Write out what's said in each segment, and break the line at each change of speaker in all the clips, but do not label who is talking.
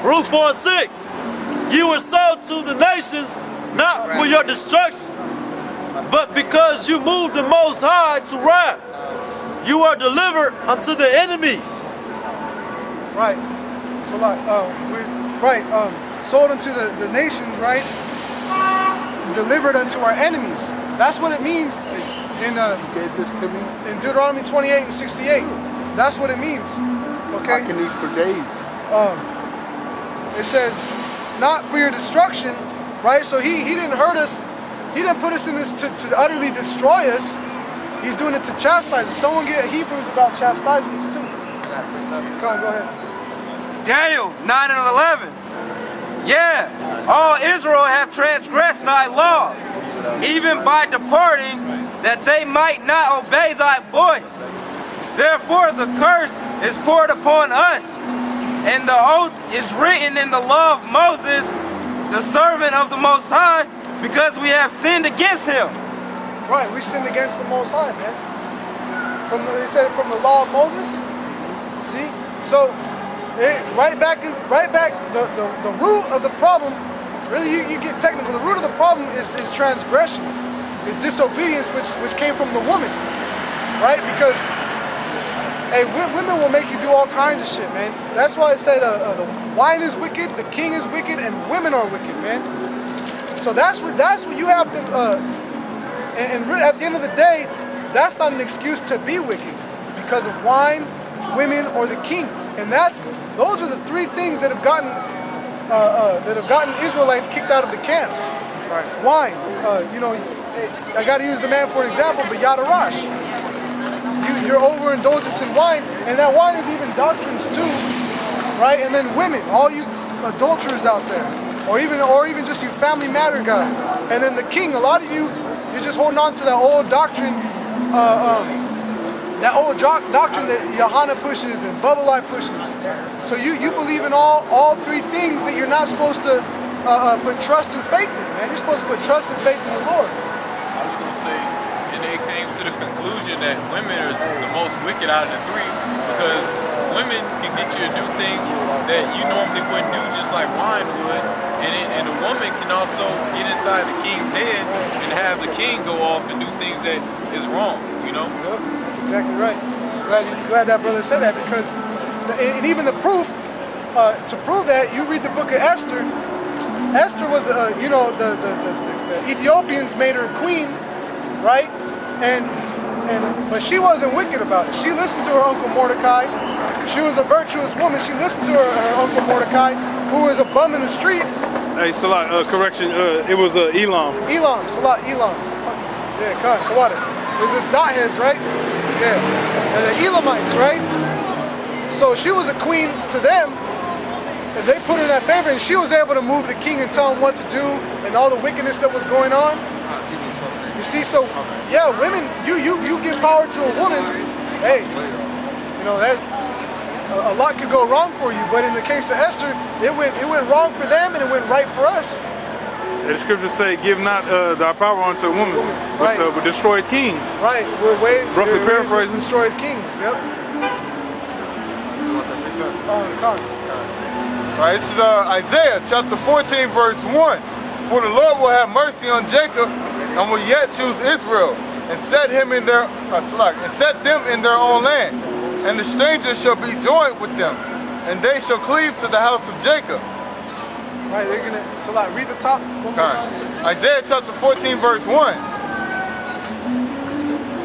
Ruth 4:6. You were sold to the nations, not for your destruction, but because you moved the Most High to wrath. You are delivered unto the enemies.
Right. So like, sold unto the nations, right? Delivered unto our enemies. That's what it means in Deuteronomy 28:68. That's what it means. Okay.
I can eat for days.
It says, not for your destruction, right? So he didn't hurt us. He didn't put us in this to utterly destroy us. He's doing it to chastise us. Someone get Hebrews about chastisements too. Come on, go ahead.
Daniel 9:11. Yeah, all Israel have transgressed thy law, even by departing, that they might not obey thy voice. Therefore the curse is poured upon us, and the oath is written in the law of Moses, the servant of the Most High, because we have sinned against him.
Right, we sinned against the Most High, man. They said it from the law of Moses. See, so right back. The root of the problem. Really, you get technical. The root of the problem is transgression, is disobedience, which came from the woman, right? Because hey, women will make you do all kinds of shit, man. That's why I say the wine is wicked, the king is wicked, and women are wicked, man. So that's what you have to. And at the end of the day, that's not an excuse to be wicked because of wine, women, or the king. And those are the three things that have gotten Israelites kicked out of the camps. Right. Wine, I got to use the man for an example, but Yadarash. Your overindulgence in wine, and that wine is even doctrines too, right? And then women, all you adulterers out there, or even just you family matter guys. And then the king, a lot of you're just holding on to that old doctrine, doctrine that Yohana pushes and Bubbalai pushes. So you believe in all three things that you're not supposed to put trust and faith in, man. You're supposed to put trust and faith in the Lord.
And they came to the conclusion that women are the most wicked out of the three because women can get you to do things that you normally wouldn't do, just like wine would, and a woman can also get inside the king's head and have the king go off and do things that is wrong, you know?
Yep, that's exactly right. Glad that brother said that, because and even the proof, to prove that, you read the book of Esther. Esther was, the Ethiopians made her queen, right? But she wasn't wicked about it. She listened to her uncle Mordecai. She was a virtuous woman. She listened to her uncle Mordecai, who was a bum in the streets.
Hey, Salat, correction, it was Elam.
Elam, Salat, Elam. Yeah, come on, water. It was the dot heads, right? Yeah. And the Elamites, right? So she was a queen to them, and they put her in that favor, and she was able to move the king and tell him what to do, and all the wickedness that was going on. You see, so yeah, women, you give power to a woman, hey, that a lot could go wrong for you. But in the case of Esther, it went wrong for them, and it went right for us.
The scriptures say, "Give not thy power unto a woman,
right.
but destroy kings."
Right, we're
roughly paraphrasing.
Destroyed kings. Yep.
Right, this is Isaiah chapter 14, verse 1. For the Lord will have mercy on Jacob, and will yet choose Israel, and set them in their own land. And the strangers shall be joined with them, and they shall cleave to the house of Jacob.
Right, they're gonna. So like, read the top one more time.
Isaiah chapter 14, verse 1.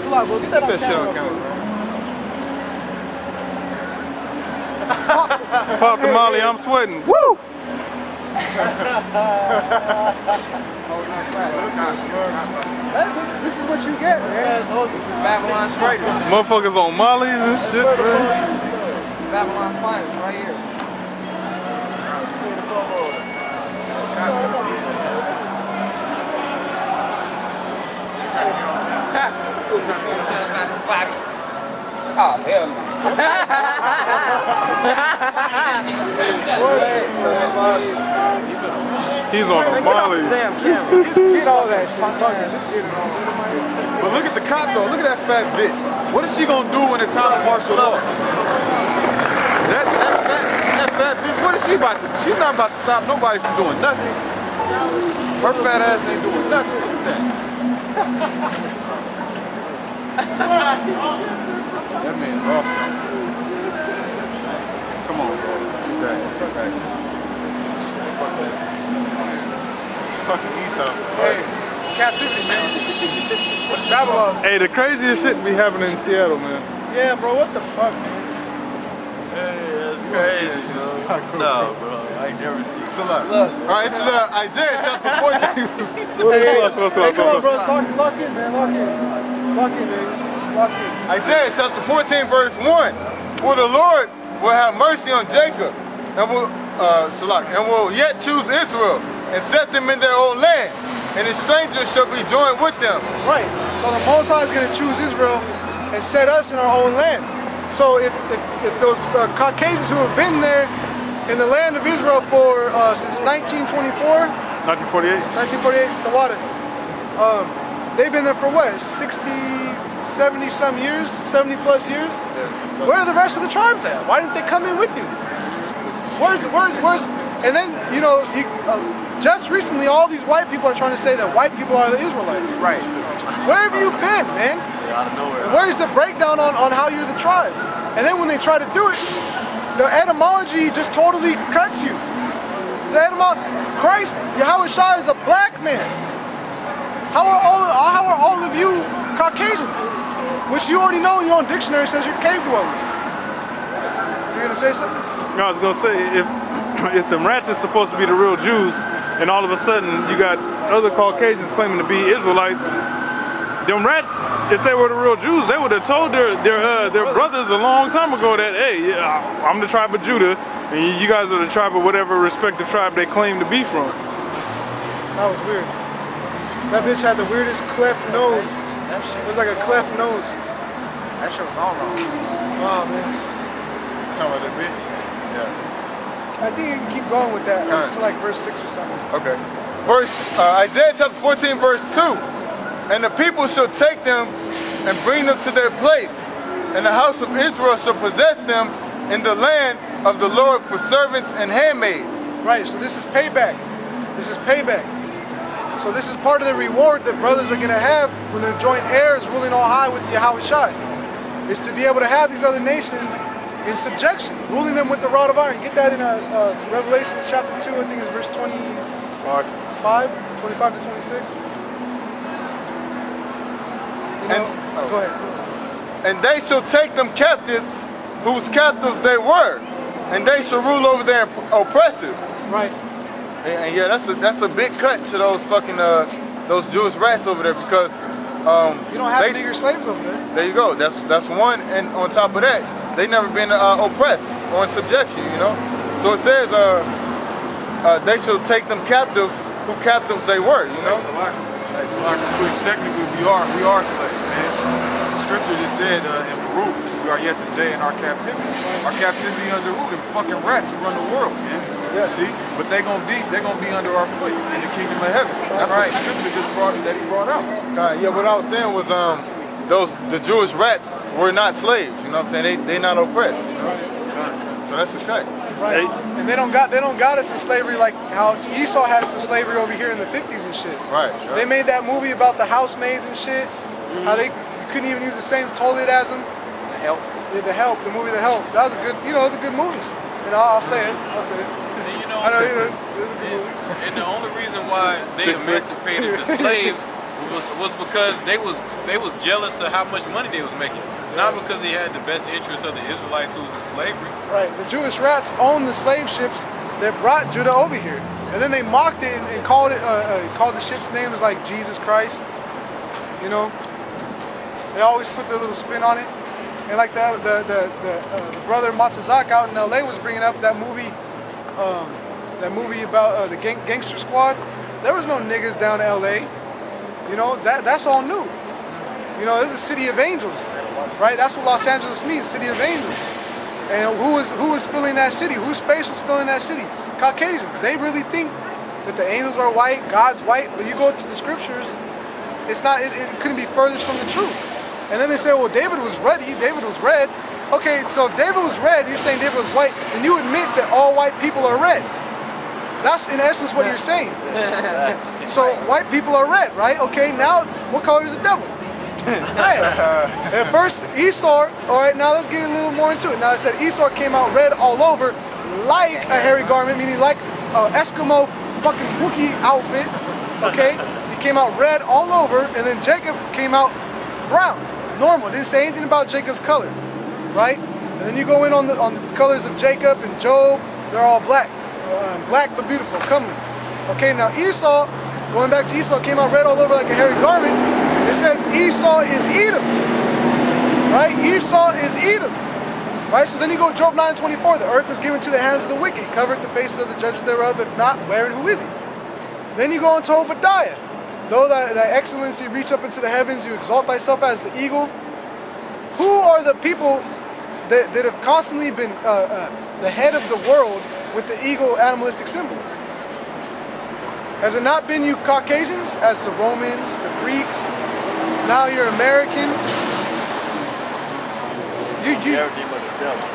So like, well, get that shit on camera.
Pop the molly, I'm sweating. Woo!
This is what you get, man.
This is Babylon's greatest.
Motherfuckers on mollies and shit, man.
Babylon's finest right here. Oh, hell no.
He's on the molly.
Get all that shit.
But look at the cop though. Look at that fat bitch. What is she gonna do when it's time to martial law? That fat bitch. What
she's not about to stop nobody from doing nothing. Her fat ass ain't doing nothing. Look at that. That man's off something. Come on, bro. Get back to it. Fucking Esau.
Hey, captivity, man. Babylon.
Hey, the craziest shit be happening in Seattle, man.
Yeah, bro, what the fuck, man?
Hey, that's crazy, bro. No, bro, I ain't never seen it.
So look. Alright, this is Isaiah chapter 14.
Hey, come on, bro. Lock in, man. Lock in. Lock in, man. Lock in.
Isaiah chapter 14 verse 1. For the Lord will have mercy on Jacob and will yet choose Israel and set them in their own land, and the strangers shall be joined with them.
Right. So the Most High is going to choose Israel and set us in our own land. So if those Caucasians who have been there in the land of Israel for since 1924,
1948.
the water, they've been there for what, 60, 70 some years, 70 plus years? Where are the rest of the tribes at? Why didn't they come in with you? Where's, and then, you know, just recently all these white people are trying to say that white people are the Israelites.
Right.
Where have you been, man?
out of nowhere.
And where's the breakdown on how you're the tribes? And then when they try to do it, the etymology just totally cuts you. The etymology, Christ, Yahweh Shai is a black man. How are all of you Caucasians? Which you already know in your own dictionary says you're cave dwellers. You gonna say something?
No, I was gonna say, if them rats is supposed to be the real Jews, and all of a sudden you got other Caucasians claiming to be Israelites, them rats, if they were the real Jews, they would have told their brothers a long time ago that, hey, I'm the tribe of Judah, and you guys are the tribe of whatever respective tribe they claim to be from.
That was weird. That bitch had the weirdest cleft nose. It was like a cleft nose.
That shit was all wrong.
Oh man.
Talking about that bitch? Yeah.
I think you can keep going with that. It's like verse 6 or something.
Okay. Isaiah chapter 14 verse 2. And the people shall take them and bring them to their place, and the house of Israel shall possess them in the land of the Lord for servants and handmaids.
Right, so this is payback. This is payback. So this is part of the reward that brothers are going to have when they're joint heirs ruling on high with Yahweh Shai. Is to be able to have these other nations in subjection, ruling them with the rod of iron. Get that in Revelation chapter 2, I think it's verse 25 to 26. Go ahead.
And they shall take them captives, whose captives they were, and they shall rule over their oppressors.
Right.
And yeah, that's a big cut to those fucking those Jewish rats over there, because
you don't have nigger slaves over there.
There you go. That's one, and on top of that, they never been oppressed or in subjection. You know. So it says they shall take them captives, who captives they were. You know.
Technically, we are slaves, man. The scripture just said in Baruch, we are yet this day in our captivity. Our captivity under who? Them fucking rats who run the world, man. Yeah. See, but they're gonna be under our foot in the kingdom of heaven. That's right. What the scripture just brought out.
Yeah, what I was saying was the Jewish rats were not slaves. You know what I'm saying? They not oppressed. You know. So that's the cut.
Right. And they don't got us in slavery like how Esau had us in slavery over here in the 50s and shit.
Right.
They made that movie about the housemaids and shit. How you couldn't even use the same toilet as them.
The Help.
Yeah, the movie The Help. That was a good, it was a good movie. And I'll say it.
And,
I know, it was a good movie.
And the only reason why they emancipated the slaves was because they was jealous of how much money they was making. Not because he had the best interests of the Israelites who was in slavery.
Right. The Jewish rats owned the slave ships that brought Judah over here. And then they mocked it and called the ship's name as like Jesus Christ. You know? They always put their little spin on it. And like the brother Matazak out in LA was bringing up that movie about the Gangster Squad. There was no niggas down in LA. You know, that's all new. You know, this is a city of angels, right? That's what Los Angeles means, city of angels. And who was filling that city? Whose face was filling that city? Caucasians. They really think that the angels are white, God's white, but you go to the scriptures, it's not. It couldn't be furthest from the truth. And then they say, well, David was ruddy, David was red. Okay, so if David was red, you're saying David was white, then you admit that all white people are red. That's in essence what you're saying. So white people are red, right? Okay, now what color is the devil? Red. At first Esau, all right, now let's get a little more into it. Now I said Esau came out red all over like a hairy garment, meaning like an Eskimo fucking Wookiee outfit, okay? He came out red all over, and then Jacob came out brown, normal. Didn't say anything about Jacob's color, right? And then you go in on the colors of Jacob and Job, they're all black. Black but beautiful, comely. Okay, now Esau, going back to Esau, came out red all over like a hairy garment. It says Esau is Edom, right? Esau is Edom, right? So then you go Job 9:24. The earth is given to the hands of the wicked, covered the faces of the judges thereof. If not, where and who is he? Then you go into Obadiah. Though thy excellency reach up into the heavens, you exalt thyself as the eagle. Who are the people that have constantly been the head of the world with the eagle animalistic symbol? Has it not been you Caucasians, as the Romans, the Greeks, now you're American?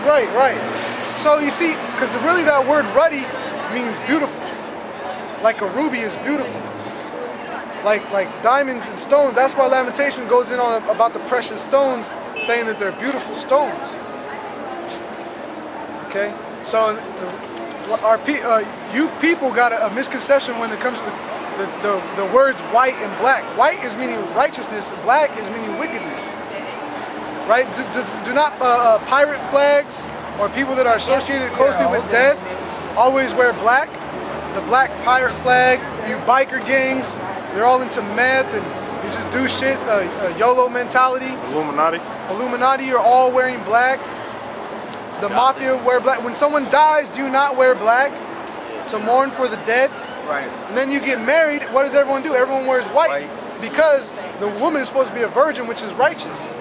Right. So you see, because really that word ruddy means beautiful. Like a ruby is beautiful. Like diamonds and stones. That's why Lamentation goes in on about the precious stones, saying that they're beautiful stones. Okay, so you people got a misconception when it comes to the words white and black. White is meaning righteousness, black is meaning wickedness. Right? Do not pirate flags or people that are associated closely with death always wear black. The black pirate flag, you biker gangs, they're all into meth and you just do shit, YOLO mentality. Illuminati are all wearing black. The mafia wear black. When someone dies, do not wear black to mourn for the dead.
Right.
And then you get married, what does everyone do? Everyone wears white because the woman is supposed to be a virgin, which is righteous.